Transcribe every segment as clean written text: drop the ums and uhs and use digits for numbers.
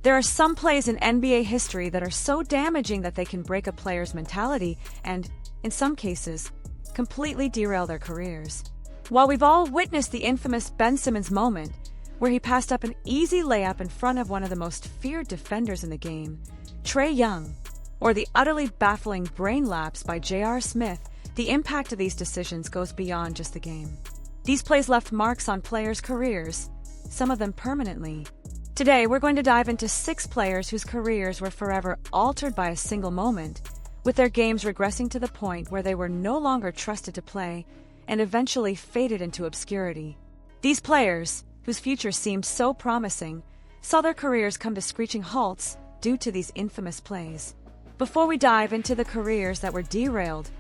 There are some plays in NBA history that are so damaging that they can break a player's mentality and, in some cases, completely derail their careers. While we've all witnessed the infamous Ben Simmons moment, where he passed up an easy layup in front of one of the most feared defenders in the game, Trey Young, or the utterly baffling brain lapse by J.R. Smith, the impact of these decisions goes beyond just the game. These plays left marks on players' careers, some of them permanently. Today, we're going to dive into 6 players whose careers were forever altered by a single moment, with their games regressing to the point where they were no longer trusted to play and eventually faded into obscurity. These players, whose futures seemed so promising, saw their careers come to screeching halts due to these infamous plays. Before we dive into the careers that were derailed,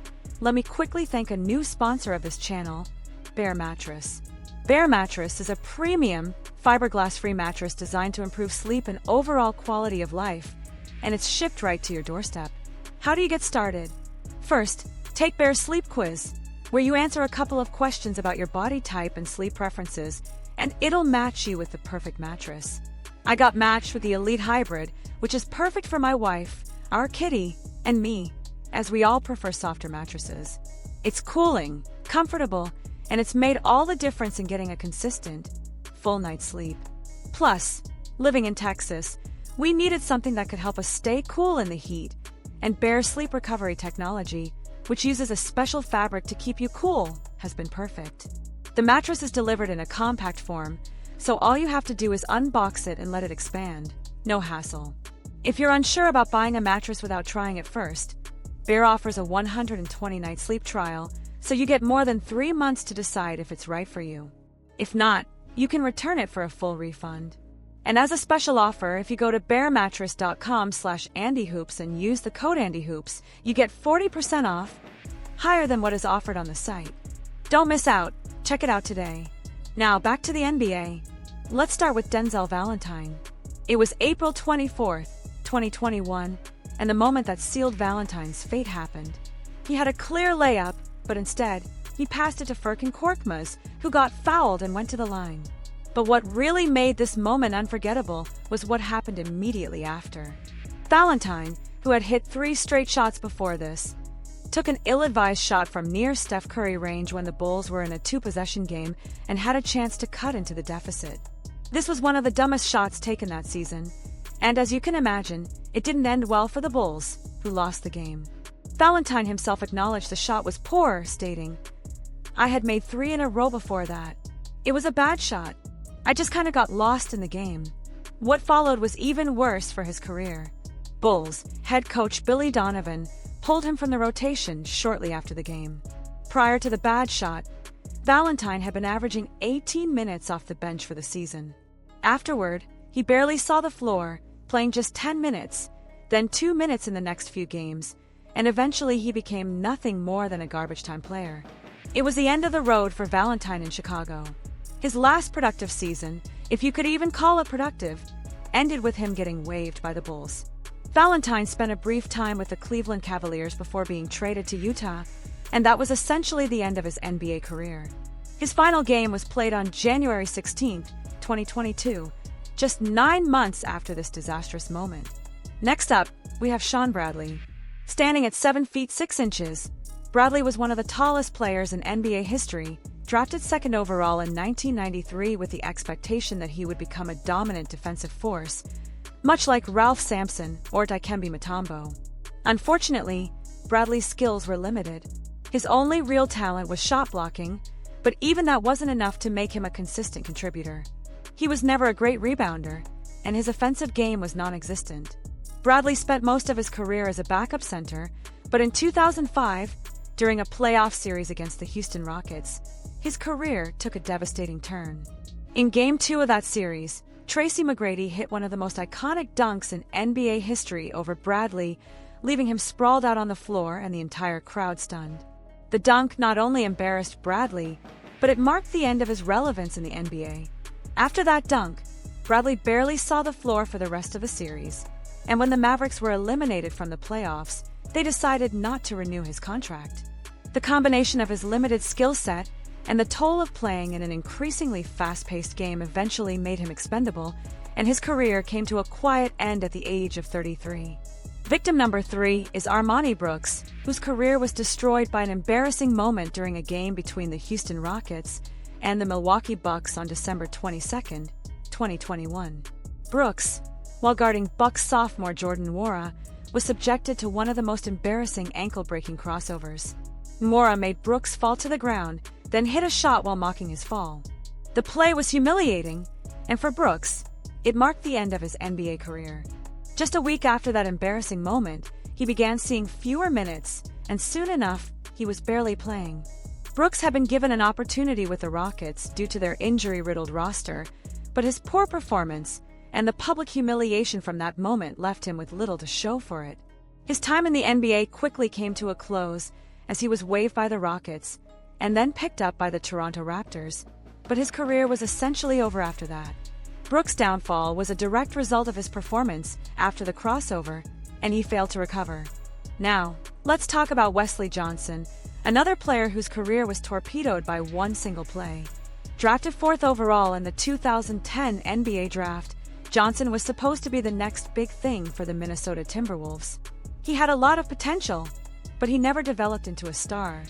let me quickly thank a new sponsor of this channel, Bare Mattress. Bare Mattress is a premium, fiberglass-free mattress designed to improve sleep and overall quality of life, and it's shipped right to your doorstep. How do you get started? First, take Bare's Sleep Quiz, where you answer a couple of questions about your body type and sleep preferences, and it'll match you with the perfect mattress. I got matched with the Elite Hybrid, which is perfect for my wife, our kitty, and me, as we all prefer softer mattresses. It's cooling, comfortable, and it's made all the difference in getting a consistent, full night's sleep. Plus, living in Texas, we needed something that could help us stay cool in the heat, and Bare's sleep recovery technology, which uses a special fabric to keep you cool, has been perfect. The mattress is delivered in a compact form, so all you have to do is unbox it and let it expand. No hassle. If you're unsure about buying a mattress without trying it first, Bare offers a 120-night sleep trial, so you get more than 3 months to decide if it's right for you. If not, you can return it for a full refund. And as a special offer, if you go to baremattress.com/AndyHoops and use the code AndyHoops, you get 40% off, higher than what is offered on the site. Don't miss out. Check it out today. Now back to the NBA. Let's start with Denzel Valentine. It was April 24th, 2021, and the moment that sealed Valentine's fate happened. He had a clear layup, but instead, he passed it to Furkan Korkmaz, who got fouled and went to the line. But what really made this moment unforgettable was what happened immediately after. Valentine, who had hit 3 straight shots before this, took an ill-advised shot from near Steph Curry range when the Bulls were in a 2-possession game and had a chance to cut into the deficit. This was one of the dumbest shots taken that season, and as you can imagine, it didn't end well for the Bulls, who lost the game. Valentine himself acknowledged the shot was poor, stating, "I had made 3 in a row before that. It was a bad shot. I just kinda got lost in the game." What followed was even worse for his career. Bulls head coach Billy Donovan pulled him from the rotation shortly after the game. Prior to the bad shot, Valentine had been averaging 18 minutes off the bench for the season. Afterward, he barely saw the floor, playing just 10 minutes, then 2 minutes in the next few games, and eventually he became nothing more than a garbage-time player. It was the end of the road for Valentine in Chicago. His last productive season, if you could even call it productive, ended with him getting waived by the Bulls. Valentine spent a brief time with the Cleveland Cavaliers before being traded to Utah, and that was essentially the end of his NBA career. His final game was played on January 16, 2022, just 9 months after this disastrous moment. Next up, we have Shawn Bradley. Standing at 7 feet 6 inches, Bradley was one of the tallest players in NBA history, drafted 2nd overall in 1993 with the expectation that he would become a dominant defensive force, much like Ralph Sampson or Dikembe Mutombo. Unfortunately, Bradley's skills were limited. His only real talent was shot blocking, but even that wasn't enough to make him a consistent contributor. He was never a great rebounder, and his offensive game was non-existent. Bradley spent most of his career as a backup center, but in 2005, during a playoff series against the Houston Rockets, his career took a devastating turn. In Game 2 of that series, Tracy McGrady hit one of the most iconic dunks in NBA history over Bradley, leaving him sprawled out on the floor and the entire crowd stunned. The dunk not only embarrassed Bradley, but it marked the end of his relevance in the NBA. After that dunk, Bradley barely saw the floor for the rest of the series, and when the Mavericks were eliminated from the playoffs, they decided not to renew his contract. The combination of his limited skill set and the toll of playing in an increasingly fast-paced game eventually made him expendable, and his career came to a quiet end at the age of 33. Victim number 3 is Armoni Brooks, whose career was destroyed by an embarrassing moment during a game between the Houston Rockets and the Milwaukee Bucks on December 22, 2021. Brooks, while guarding Bucks sophomore Jordan Nwora, was subjected to one of the most embarrassing ankle-breaking crossovers. Nwora made Brooks fall to the ground, then hit a shot while mocking his fall. The play was humiliating, and for Brooks, it marked the end of his NBA career. Just a week after that embarrassing moment, he began seeing fewer minutes, and soon enough, he was barely playing. Brooks had been given an opportunity with the Rockets due to their injury-riddled roster, but his poor performance and the public humiliation from that moment left him with little to show for it. His time in the NBA quickly came to a close as he was waived by the Rockets and then picked up by the Toronto Raptors, but his career was essentially over after that. Brooks' downfall was a direct result of his performance after the crossover, and he failed to recover. Now, let's talk about Wesley Johnson, another player whose career was torpedoed by one single play. Drafted 4th overall in the 2010 NBA draft, Johnson was supposed to be the next big thing for the Minnesota Timberwolves. He had a lot of potential, but he never developed into a star.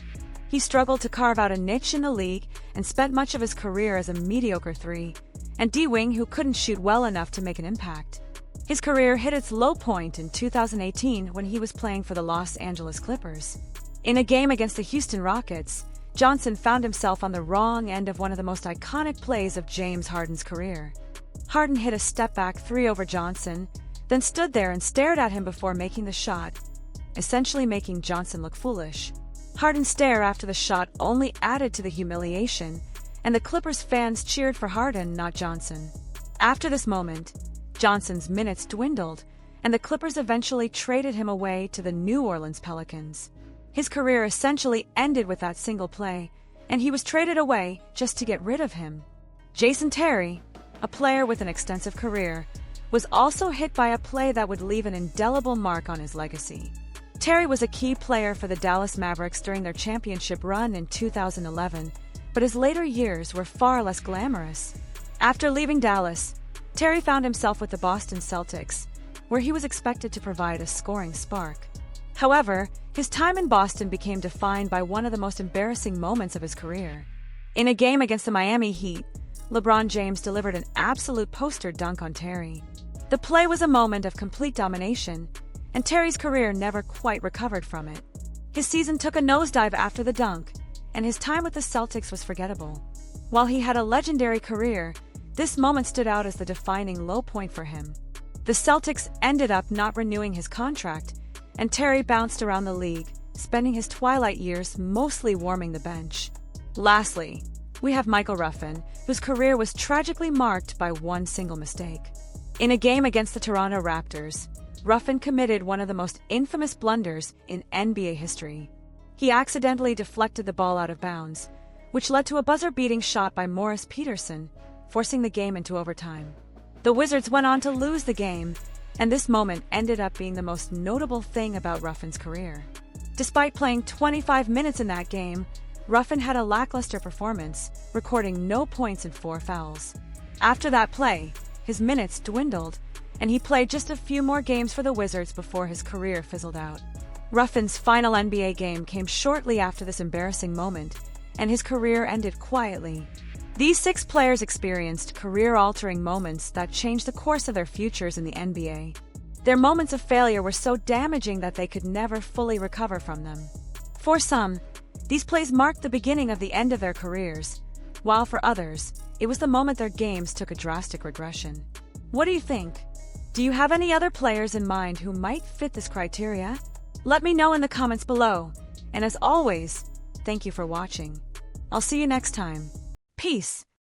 He struggled to carve out a niche in the league and spent much of his career as a mediocre 3 and D-wing who couldn't shoot well enough to make an impact. His career hit its low point in 2018 when he was playing for the Los Angeles Clippers. In a game against the Houston Rockets, Johnson found himself on the wrong end of one of the most iconic plays of James Harden's career. Harden hit a step-back 3 over Johnson, then stood there and stared at him before making the shot, essentially making Johnson look foolish. Harden's stare after the shot only added to the humiliation, and the Clippers fans cheered for Harden, not Johnson. After this moment, Johnson's minutes dwindled, and the Clippers eventually traded him away to the New Orleans Pelicans. His career essentially ended with that single play, and he was traded away just to get rid of him. Jason Terry, a player with an extensive career, was also hit by a play that would leave an indelible mark on his legacy. Terry was a key player for the Dallas Mavericks during their championship run in 2011, but his later years were far less glamorous. After leaving Dallas, Terry found himself with the Boston Celtics, where he was expected to provide a scoring spark. However, his time in Boston became defined by one of the most embarrassing moments of his career. In a game against the Miami Heat, LeBron James delivered an absolute poster dunk on Terry. The play was a moment of complete domination, and Terry's career never quite recovered from it. His season took a nosedive after the dunk, and his time with the Celtics was forgettable. While he had a legendary career, this moment stood out as the defining low point for him. The Celtics ended up not renewing his contract, and Terry bounced around the league, spending his twilight years mostly warming the bench. Lastly, we have Michael Ruffin, whose career was tragically marked by one single mistake. In a game against the Toronto Raptors, Ruffin committed one of the most infamous blunders in NBA history. He accidentally deflected the ball out of bounds, which led to a buzzer-beating shot by Morris Peterson, forcing the game into overtime. The Wizards went on to lose the game, and this moment ended up being the most notable thing about Ruffin's career. Despite playing 25 minutes in that game, Ruffin had a lackluster performance, recording no points and 4 fouls. After that play, his minutes dwindled, and he played just a few more games for the Wizards before his career fizzled out. Ruffin's final NBA game came shortly after this embarrassing moment, and his career ended quietly. These 6 players experienced career-altering moments that changed the course of their futures in the NBA. Their moments of failure were so damaging that they could never fully recover from them. For some, these plays marked the beginning of the end of their careers, while for others, it was the moment their games took a drastic regression. What do you think? Do you have any other players in mind who might fit this criteria? Let me know in the comments below, and as always, thank you for watching. I'll see you next time. Peace.